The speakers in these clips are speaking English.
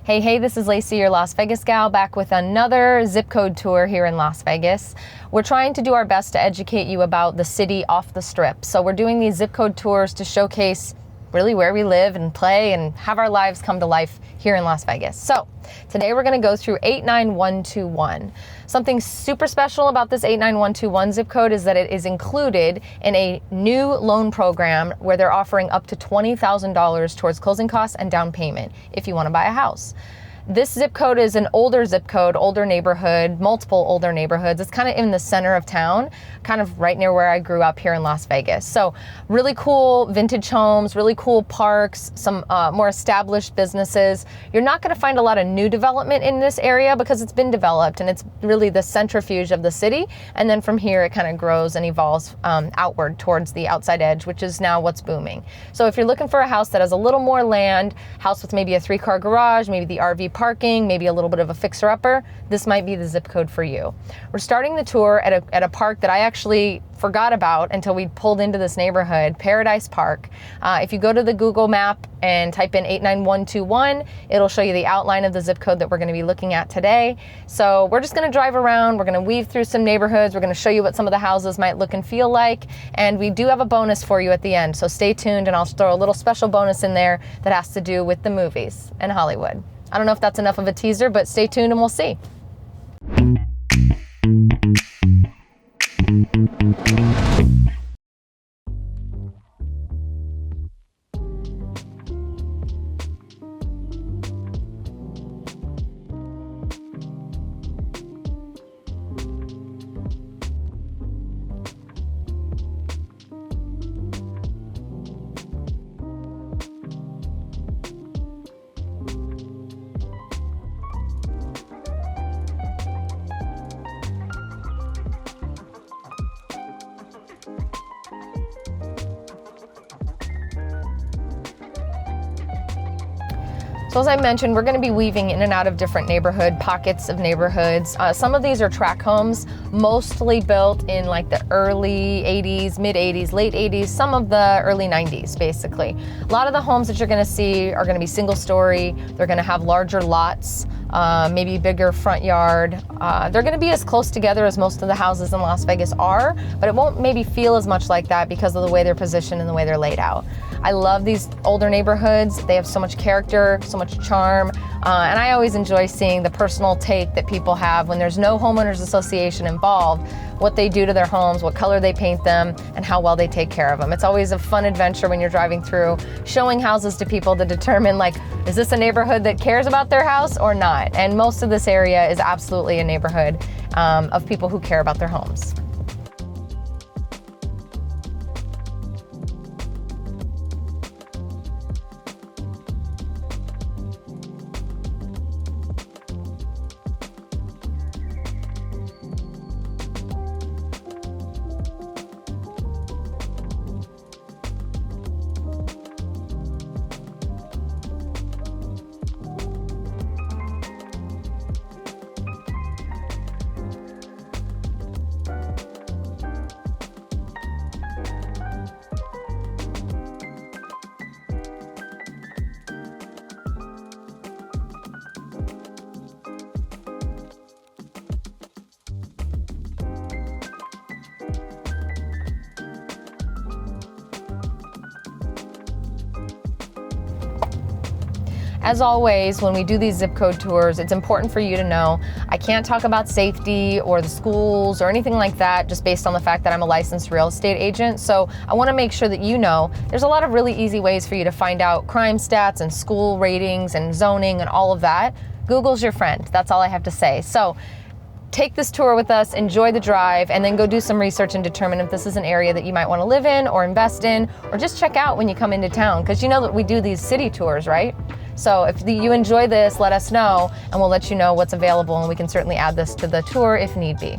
Hey, this is Lacey, your Las Vegas gal, back with another zip code tour here in Las Vegas. We're trying to do our best to educate you about the city off the strip. So we're doing these zip code tours to showcase really where we live and play and have our lives come to life here in Las Vegas. So today we're going to go through 89121. Something super special about this 89121 zip code is that it is included in a new loan program where they're offering up to $20,000 towards closing costs and down payment if you want to buy a house. This zip code is an older zip code, older neighborhood, multiple older neighborhoods. It's kind of in the center of town, kind of right near where I grew up here in Las Vegas. So really cool vintage homes, really cool parks, some more established businesses. You're not going to find a lot of new development in this area because it's been developed and it's really the centrifuge of the city. And then from here, it kind of grows and evolves outward towards the outside edge, which is now what's booming. So if you're looking for a house that has a little more land, house with maybe a 3-car garage, maybe the RV parking, maybe a little bit of a fixer-upper, this might be the zip code for you. We're starting the tour at a park that I actually forgot about until we pulled into this neighborhood, Paradise Park. If you go to the Google map and type in 89121, it'll show you the outline of the zip code that we're going to be looking at today. So we're just going to drive around, we're going to weave through some neighborhoods, we're going to show you what some of the houses might look and feel like, and we do have a bonus for you at the end, so stay tuned and I'll throw a little special bonus in there that has to do with the movies and Hollywood. I don't know if that's enough of a teaser, but stay tuned and we'll see. So as I mentioned, we're going to be weaving in and out of different pockets of neighborhoods. Some of these are tract homes, mostly built in like the early 80s, mid 80s, late 80s, some of the early 90s, basically. A lot of the homes that you're going to see are going to be single story. They're going to have larger lots, maybe bigger front yard. They're going to be as close together as most of the houses in Las Vegas are, but it won't maybe feel as much like that because of the way they're positioned and the way they're laid out. I love these older neighborhoods. They have so much character, so much charm, and I always enjoy seeing the personal take that people have when there's no homeowners association involved, what they do to their homes, what color they paint them, and how well they take care of them. It's always a fun adventure when you're driving through, showing houses to people to determine, like, is this a neighborhood that cares about their house or not? And most of this area is absolutely a neighborhood of people who care about their homes. As always, when we do these zip code tours, it's important for you to know I can't talk about safety or the schools or anything like that just based on the fact that I'm a licensed real estate agent. So I want to make sure that you know there's a lot of really easy ways for you to find out crime stats and school ratings and zoning and all of that. Google's your friend. That's all I have to say. So take this tour with us, enjoy the drive, and then go do some research and determine if this is an area that you might want to live in or invest in, or just check out when you come into town, because you know that we do these city tours, right? So if you enjoy this, let us know, and we'll let you know what's available, and we can certainly add this to the tour if need be.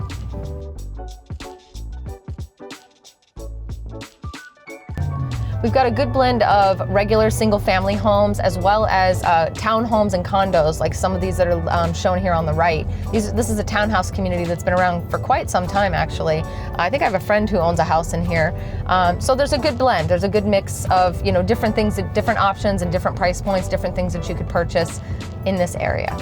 We've got a good blend of regular single-family homes as well as townhomes and condos, like some of these that are shown here on the right. This is a townhouse community that's been around for quite some time, actually. I think I have a friend who owns a house in here. So there's a good blend. There's a good mix of, different things, different options and different price points, different things that you could purchase in this area.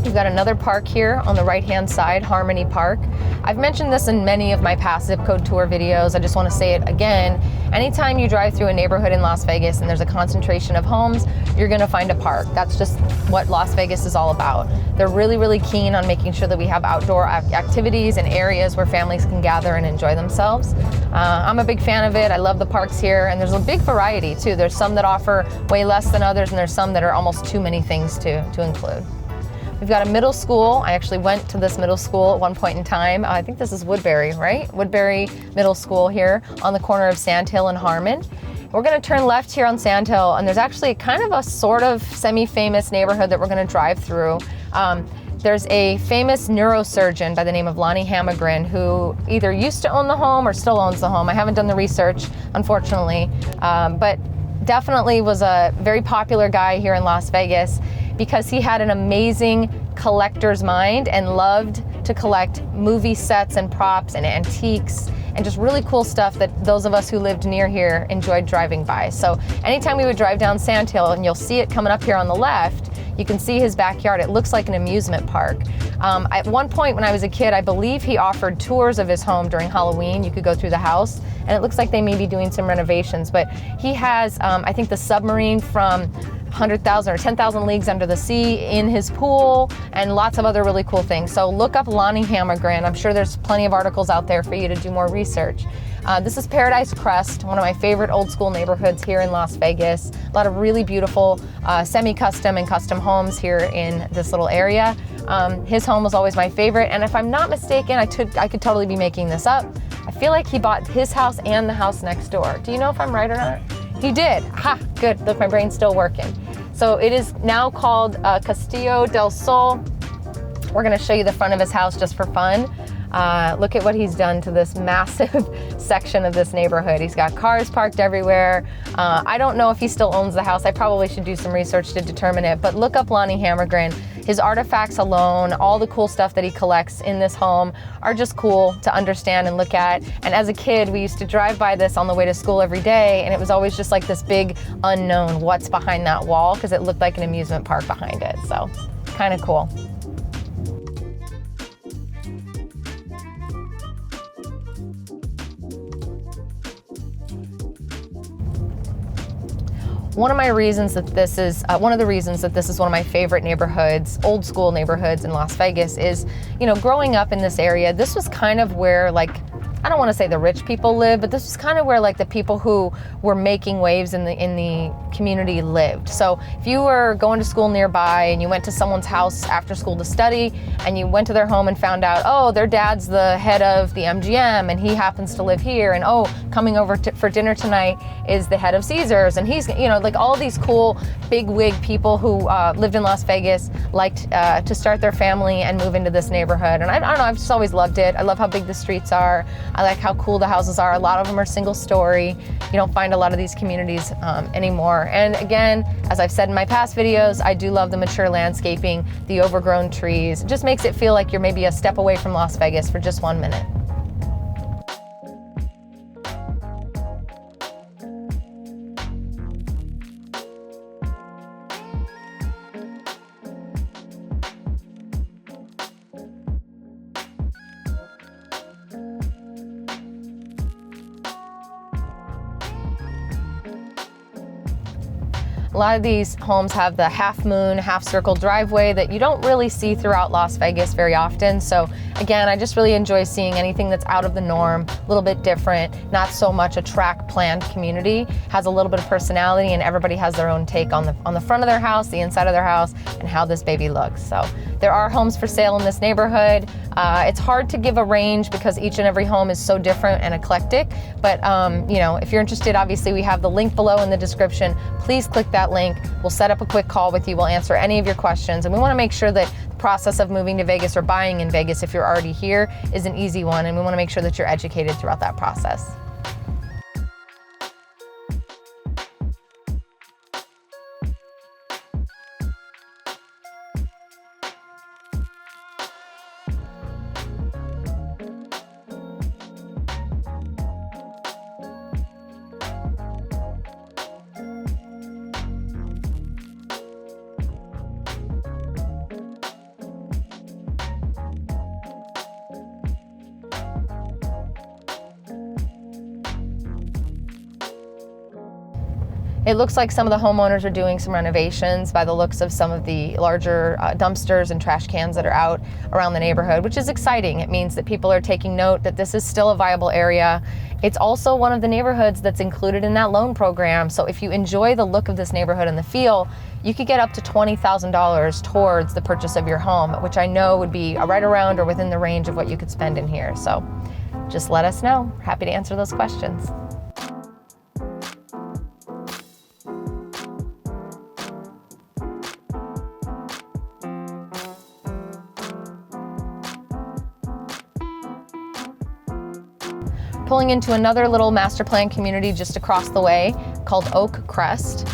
We've got another park here on the right-hand side, Harmony Park. I've mentioned this in many of my past zip code tour videos. I just want to say it again. Anytime you drive through a neighborhood in Las Vegas and there's a concentration of homes, you're going to find a park. That's just what Las Vegas is all about. They're really, really keen on making sure that we have outdoor activities and areas where families can gather and enjoy themselves. I'm a big fan of it. I love the parks here, and there's a big variety too. There's some that offer way less than others, and there's some that are almost too many things to include. We've got a middle school. I actually went to this middle school at one point in time. I think this is Woodbury, right? Woodbury Middle School here on the corner of Sandhill and Harmon. We're gonna turn left here on Sandhill, and there's actually kind of a sort of semi-famous neighborhood that we're gonna drive through. There's a famous neurosurgeon by the name of Lonnie Hammer who either used to own the home or still owns the home. I haven't done the research, unfortunately, but definitely was a very popular guy here in Las Vegas, because he had an amazing collector's mind and loved to collect movie sets and props and antiques and just really cool stuff that those of us who lived near here enjoyed driving by. So anytime we would drive down Sandhill, and you'll see it coming up here on the left, you can see his backyard. It looks like an amusement park. At one point when I was a kid, I believe he offered tours of his home during Halloween. You could go through the house, and it looks like they may be doing some renovations, but he has, I think, the submarine from 100,000 or 10,000 Leagues Under the Sea in his pool, and lots of other really cool things. So look up Lonnie Hammer. I'm sure there's plenty of articles out there for you to do more research. This is Paradise Crest, one of my favorite old school neighborhoods here in Las Vegas. A lot of really beautiful semi-custom and custom homes here in this little area. His home was always my favorite, and if I'm not mistaken, I could totally be making this up. I feel like he bought his house and the house next door. Do you know if I'm right or not? He did. Ha, good. Look, my brain's still working. So it is now called Castillo del Sol. We're gonna show you the front of his house just for fun. Look at what he's done to this massive section of this neighborhood. He's got cars parked everywhere. I don't know if he still owns the house. I probably should do some research to determine it, but look up Lonnie Hammergren. His artifacts alone, all the cool stuff that he collects in this home are just cool to understand and look at. And as a kid, we used to drive by this on the way to school every day, and it was always just like this big unknown, what's behind that wall, because it looked like an amusement park behind it. So kind of cool. One of the reasons that this is one of my favorite neighborhoods, old school neighborhoods in Las Vegas is, growing up in this area, this was kind of where, I don't want to say the rich people live, but this was kind of where the people who were making waves in the community lived. So if you were going to school nearby and you went to someone's house after school to study, and you went to their home and found out, oh, their dad's the head of the MGM and he happens to live here, and oh, coming over for dinner tonight is the head of Caesars, and he's, all these cool big wig people who lived in Las Vegas liked to start their family and move into this neighborhood. And I don't know, I've just always loved it. I love how big the streets are. I like how cool the houses are. A lot of them are single story. You don't find a lot of these communities anymore. And again, as I've said in my past videos, I do love the mature landscaping, the overgrown trees. It just makes it feel like you're maybe a step away from Las Vegas for just 1 minute. A lot of these homes have the half moon, half circle driveway that you don't really see throughout Las Vegas very often. So again, I just really enjoy seeing anything that's out of the norm, a little bit different, not so much a track planned community, has a little bit of personality, and everybody has their own take on the front of their house, the inside of their house, and how this baby looks. So there are homes for sale in this neighborhood. It's hard to give a range because each and every home is so different and eclectic, but you know, if you're interested, obviously we have the link below in the description. Please click that link. We'll set up a quick call with you. We'll answer any of your questions, and we want to make sure that the process of moving to Vegas or buying in Vegas, if you're already here, is an easy one, and we want to make sure that you're educated throughout that process. It looks like some of the homeowners are doing some renovations by the looks of some of the larger dumpsters and trash cans that are out around the neighborhood, which is exciting. It means that people are taking note that this is still a viable area. It's also one of the neighborhoods that's included in that loan program. So if you enjoy the look of this neighborhood and the feel, you could get up to $20,000 towards the purchase of your home, which I know would be right around or within the range of what you could spend in here. So just let us know. Happy to answer those questions. Pulling into another little master plan community just across the way called Crest.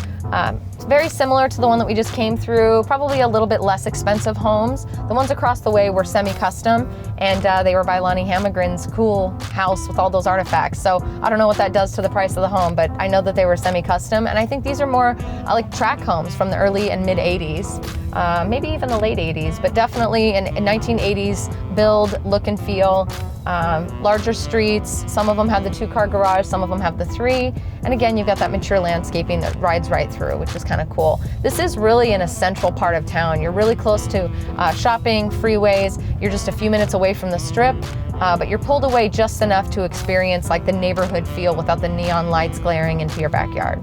It's very similar to the one that we just came through, probably a little bit less expensive homes. The ones across the way were semi-custom, and they were by Lonnie Hammer's cool house with all those artifacts. So I don't know what that does to the price of the home, but I know that they were semi-custom, and I think these are more like track homes from the early and mid 80s. Maybe even the late 80s, but definitely in 1980s build, look and feel. Larger streets, some of them have the 2-car garage, some of them have the 3. And again, you've got that mature landscaping that rides right through, which is kind of cool. This is really in a central part of town. You're really close to shopping, freeways. You're just a few minutes away from the strip, but you're pulled away just enough to experience like the neighborhood feel without the neon lights glaring into your backyard.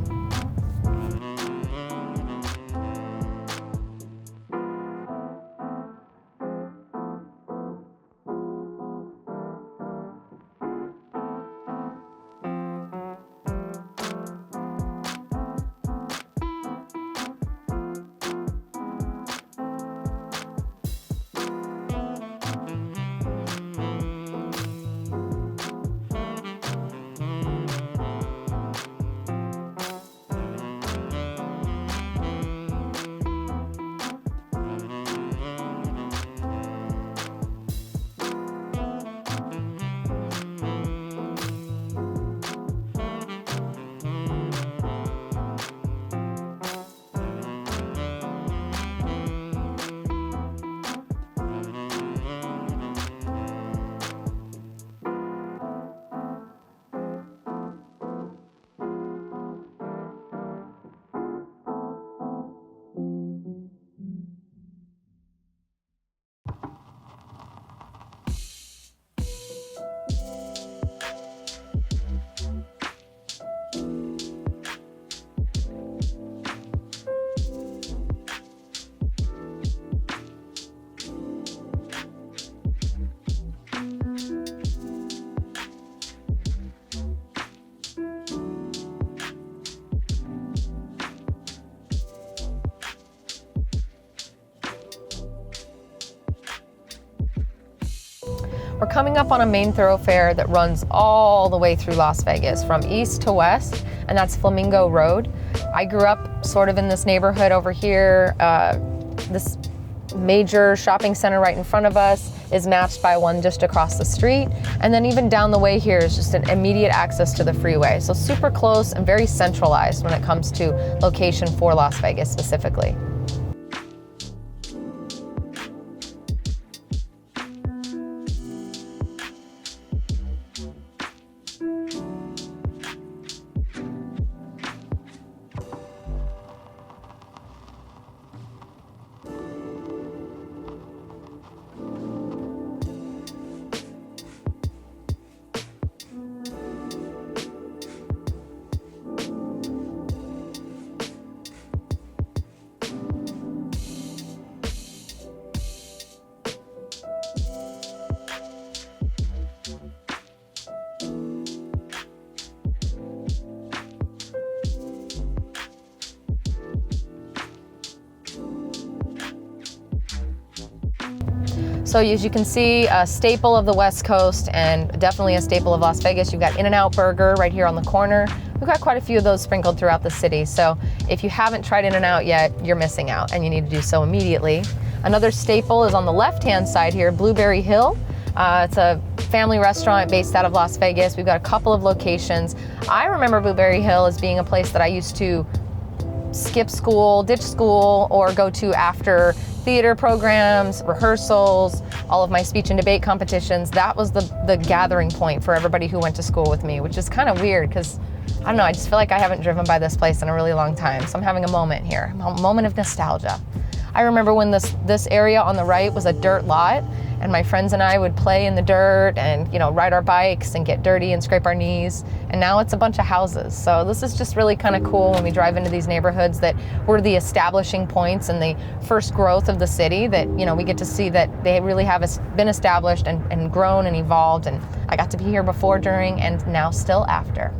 We're coming up on a main thoroughfare that runs all the way through Las Vegas from east to west, and that's Mingo Road. I grew up sort of in this neighborhood over here. This major shopping center right in front of us is matched by one just across the street. And then even down the way here is just an immediate access to the freeway. So super close and very centralized when it comes to location for Las Vegas specifically. So as you can see, a staple of the West Coast and definitely a staple of Las Vegas, you've got In-N-Out Burger right here on the corner. We've got quite a few of those sprinkled throughout the city. So if you haven't tried In-N-Out yet, you're missing out and you need to do so immediately. Another staple is on the left-hand side here, Blueberry Hill. It's a family restaurant based out of Las Vegas. We've got a couple of locations. I remember Blueberry Hill as being a place that I used to skip school, ditch school, or go to after theater programs, rehearsals, all of my speech and debate competitions. That was the gathering point for everybody who went to school with me, which is kind of weird because, I don't know, I just feel like I haven't driven by this place in a really long time. So I'm having a moment here, a moment of nostalgia. I remember when this area on the right was a dirt lot, and my friends and I would play in the dirt and, you know, ride our bikes and get dirty and scrape our knees. And now it's a bunch of houses. So this is just really kind of cool when we drive into these neighborhoods that were the establishing points and the first growth of the city, that, you know, we get to see that they really have been established and grown and evolved. And I got to be here before, during, and now still after.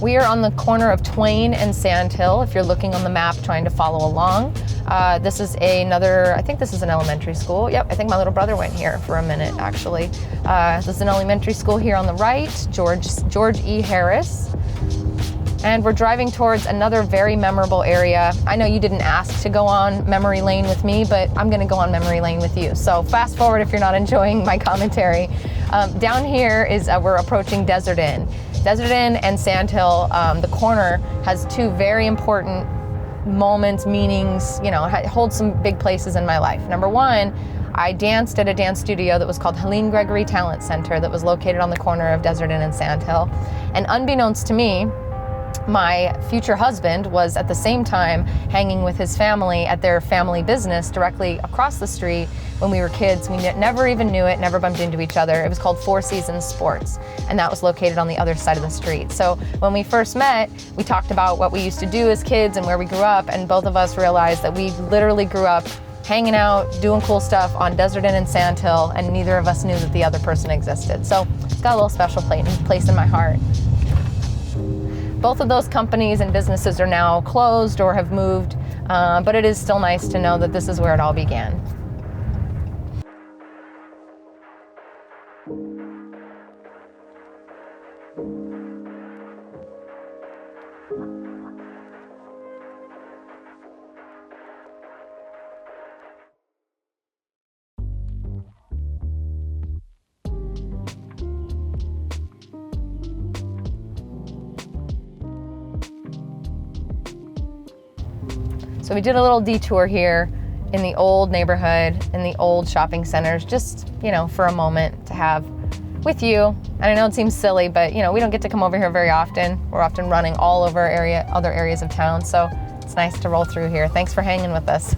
We are on the corner of Twain and Sand Hill, if you're looking on the map trying to follow along. This is I think this is an elementary school. Yep, I think my little brother went here for a minute, actually. This is an elementary school here on the right, George E. Harris. And we're driving towards another very memorable area. I know you didn't ask to go on memory lane with me, but I'm gonna go on memory lane with you. So fast forward if you're not enjoying my commentary. Down here is, we're approaching Desert Inn. Desert Inn and Sand Hill, the corner, has two very important moments, meanings, you know, it holds some big places in my life. Number one, I danced at a dance studio that was called Helene Gregory Talent Center that was located on the corner of Desert Inn and Sand Hill. And unbeknownst to me, my future husband was at the same time hanging with his family at their family business directly across the street when we were kids. We never even knew it, never bumped into each other. It was called Four Seasons Sports, and that was located on the other side of the street. So when we first met, we talked about what we used to do as kids and where we grew up, and both of us realized that we literally grew up hanging out, doing cool stuff on Desert Inn and Sand Hill, and neither of us knew that the other person existed. So it's got a little special place in my heart. Both of those companies and businesses are now closed or have moved, but it is still nice to know that this is where it all began. So we did a little detour here in the old neighborhood, in the old shopping centers, just, you know, for a moment to have with you. And I know it seems silly, but, you know, we don't get to come over here very often. We're often running all over other areas of town, so it's nice to roll through here. Thanks for hanging with us.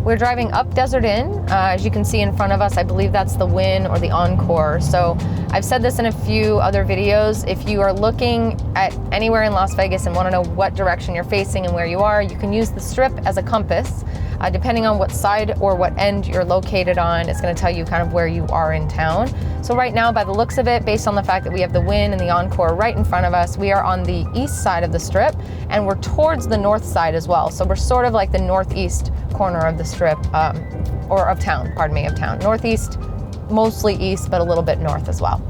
We're driving up Desert Inn. As you can see in front of us, I believe that's the Win or the Encore. So I've said this in a few other videos. If you are looking at anywhere in Las Vegas and want to know what direction you're facing and where you are, you can use the Strip as a compass. Depending on what side or what end you're located on, it's going to tell you kind of where you are in town. So right now, by the looks of it, based on the fact that we have the Win and the Encore right in front of us, we are on the east side of the Strip, and we're towards the north side as well. So we're sort of like the northeast corner of the Strip, or of town, pardon me, of town. Northeast, mostly east, but a little bit north as well.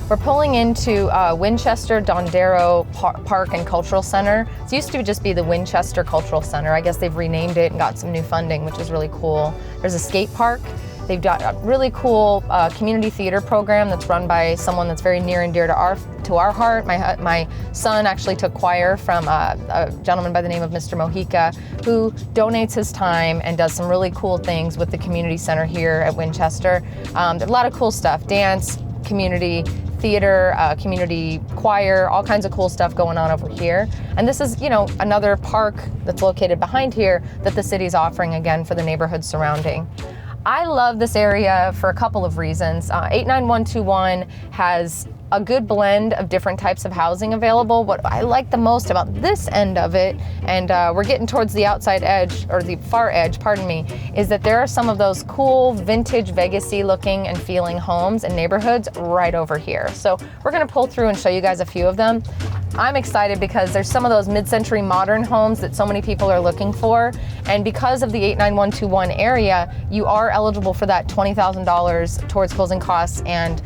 We're pulling into Winchester Dondero Park and Cultural Center. It used to just be the Winchester Cultural Center. I guess they've renamed it and got some new funding, which is really cool. There's a skate park. They've got a really cool community theater program that's run by someone that's very near and dear to our heart. My son actually took choir from a gentleman by the name of Mr. Mojica, who donates his time and does some really cool things with the community center here at Winchester. There's a lot of cool stuff: dance, community theater, community choir, all kinds of cool stuff going on over here. And this is, you know, another park that's located behind here that the city's offering again for the neighborhood surrounding. I love this area for a couple of reasons. 89121 has a good blend of different types of housing available. What I like the most about this end of it, and we're getting towards the outside edge, or the far edge, pardon me, is that there are some of those cool vintage Vegas-y looking and feeling homes and neighborhoods right over here. So we're gonna pull through and show you guys a few of them. I'm excited because there's some of those mid-century modern homes that so many people are looking for, and because of the 89121 area, you are eligible for that $20,000 towards closing costs and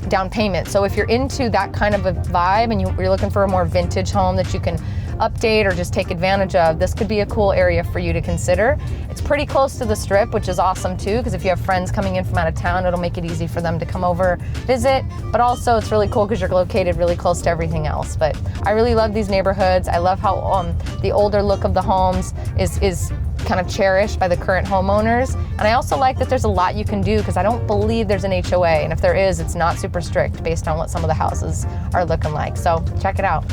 down payment. So if you're into that kind of a vibe and you're looking for a more vintage home that you can update or just take advantage of, this could be a cool area for you to consider. It's pretty close to the Strip, which is awesome too, because if you have friends coming in from out of town, it'll make it easy for them to come over, visit, but also it's really cool because you're located really close to everything else. But I really love these neighborhoods. I love how the older look of the homes is kind of cherished by the current homeowners. And I also like that there's a lot you can do, because I don't believe there's an HOA, and if there is, it's not super strict based on what some of the houses are looking like. So check it out.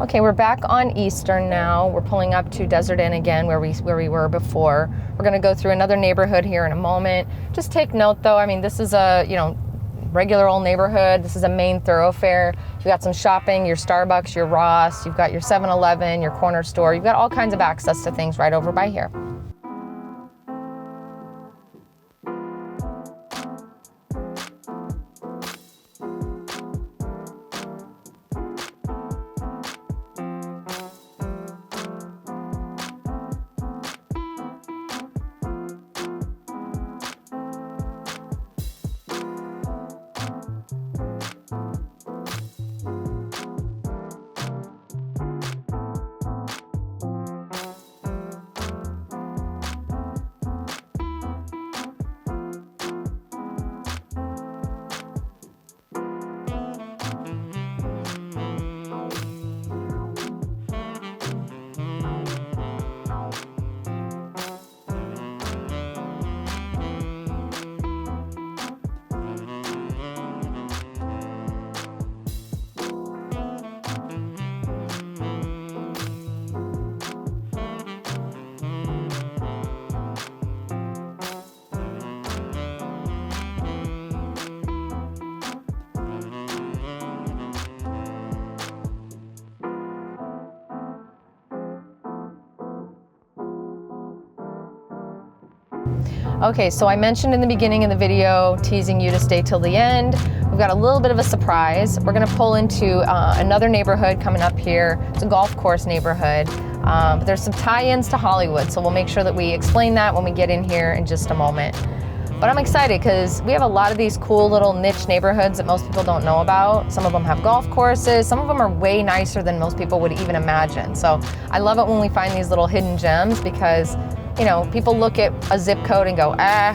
Okay, we're back on Eastern now. We're pulling up to Desert Inn again, where we were before. We're going to go through another neighborhood here in a moment. Just take note, though. I mean, this is a regular old neighborhood. This is a main thoroughfare. You got some shopping, your Starbucks, your Ross. You've got your 7-Eleven, your corner store. You've got all kinds of access to things right over by here. Okay, so I mentioned in the beginning of the video, teasing you to stay till the end. We've got a little bit of a surprise. We're gonna pull into another neighborhood coming up here. It's a golf course neighborhood, but there's some tie-ins to Hollywood, so we'll make sure that we explain that when we get in here in just a moment. But I'm excited because we have a lot of these cool little niche neighborhoods that most people don't know about. Some of them have golf courses. Some of them are way nicer than most people would even imagine. So I love it when we find these little hidden gems because, you know, people look at a zip code and go,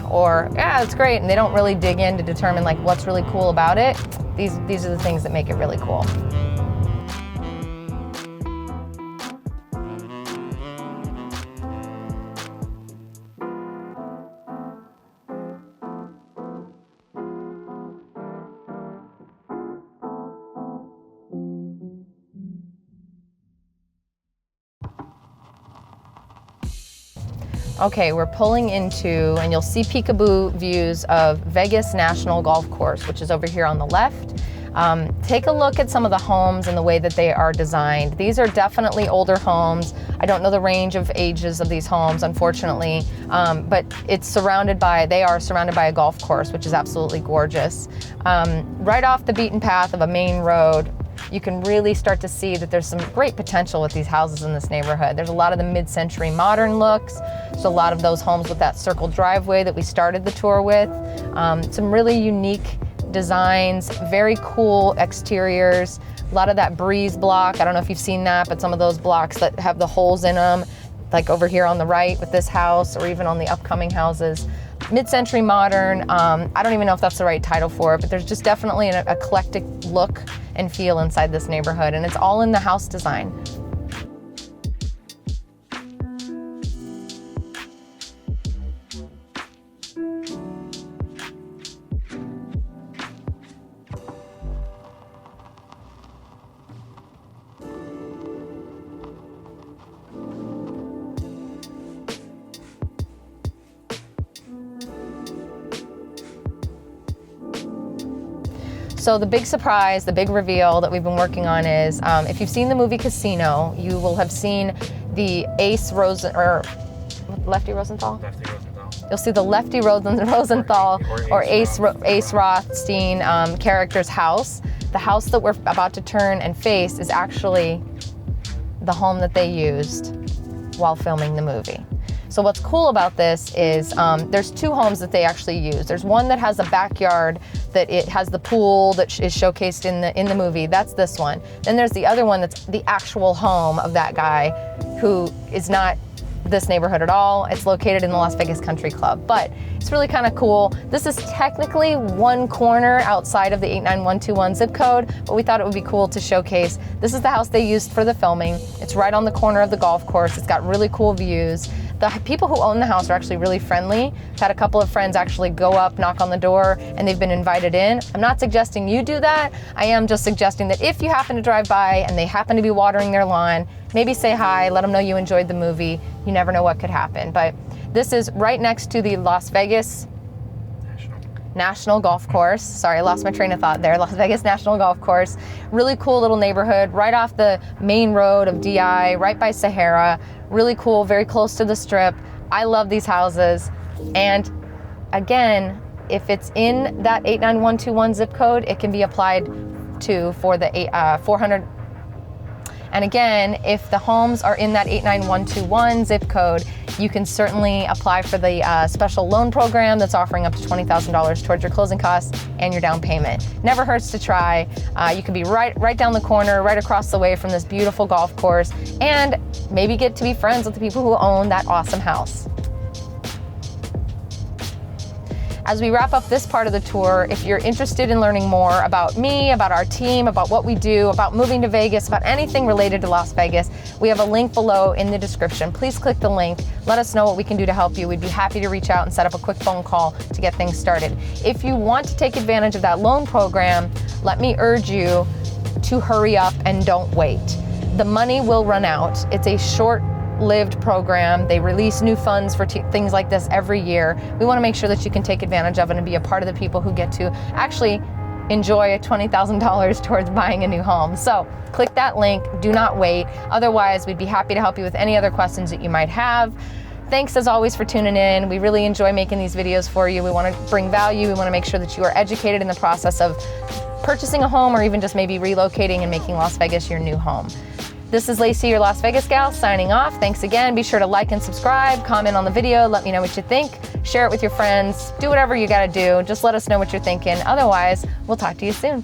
or yeah, it's great. And they don't really dig in to determine like what's really cool about it. These are the things that make it really cool. Okay, we're pulling into, and you'll see peekaboo views of Vegas National Golf Course, which is over here on the left. Take a look at some of the homes and the way that they are designed. These are definitely older homes. I don't know the range of ages of these homes, unfortunately, but they are surrounded by a golf course, which is absolutely gorgeous. Right off the beaten path of a main road, you can really start to see that there's some great potential with these houses in this neighborhood. There's a lot of the mid-century modern looks. There's a lot of those homes with that circle driveway that we started the tour with. Some really unique designs, very cool exteriors. A lot of that breeze block. I don't know if you've seen that, but some of those blocks that have the holes in them, like over here on the right with this house or even on the upcoming houses. Mid-century modern, I don't even know if that's the right title for it, but there's just definitely an eclectic look and feel inside this neighborhood, and it's all in the house design. So the big surprise, the big reveal that we've been working on is, if you've seen the movie Casino, you will have seen the Lefty Rosenthal? You'll see the Lefty Rosenthal or Ace Rothstein character's house. The house that we're about to turn and face is actually the home that they used while filming the movie. So what's cool about this is there's two homes that they actually use. There's one that has a backyard that it has the pool that is showcased in the movie. That's this one. Then there's the other one that's the actual home of that guy who is not this neighborhood at all. It's located in the Las Vegas Country Club. But It's really kind of cool. This is technically one corner outside of the 89121 zip code, but we thought it would be cool to showcase. This is the house they used for the filming. It's right on the corner of the golf course. It's got really cool views. The people who own the house are actually really friendly. I've had a couple of friends actually go up, knock on the door, and they've been invited in. I'm not suggesting you do that. I am just suggesting that if you happen to drive by and they happen to be watering their lawn, maybe say hi, let them know you enjoyed the movie. You never know what could happen. But this is right next to the Las Vegas National Golf Course. Sorry, I lost my train of thought there. Las Vegas National Golf Course. Really cool little neighborhood right off the main road of DI, right by Sahara. Really cool, very close to the strip. I love these houses. And again, if it's in that 89121 zip code, it can be applied to for the 400. And again, if the homes are in that 89121 zip code, you can certainly apply for the special loan program that's offering up to $20,000 towards your closing costs and your down payment. Never hurts to try. You could be right down the corner, right across the way from this beautiful golf course, and maybe get to be friends with the people who own that awesome house. As we wrap up this part of the tour, if you're interested in learning more about me, about our team, about what we do, about moving to Vegas, about anything related to Las Vegas, we have a link below in the description. Please click the link. Let us know what we can do to help you. We'd be happy to reach out and set up a quick phone call to get things started. If you want to take advantage of that loan program, let me urge you to hurry up and don't wait. The money will run out. It's a short-lived program. They release new funds for things like this every year. We want to make sure that you can take advantage of it and be a part of the people who get to actually enjoy $20,000 towards buying a new home. So click that link. Do not wait. Otherwise, we'd be happy to help you with any other questions that you might have. Thanks as always for tuning in. We really enjoy making these videos for you. We want to bring value. We want to make sure that you are educated in the process of purchasing a home or even just maybe relocating and making Las Vegas your new home. This is Lacey, your Las Vegas gal, signing off. Thanks again. Be sure to like and subscribe, comment on the video, let me know what you think, share it with your friends, do whatever you gotta do. Just let us know what you're thinking. Otherwise, we'll talk to you soon.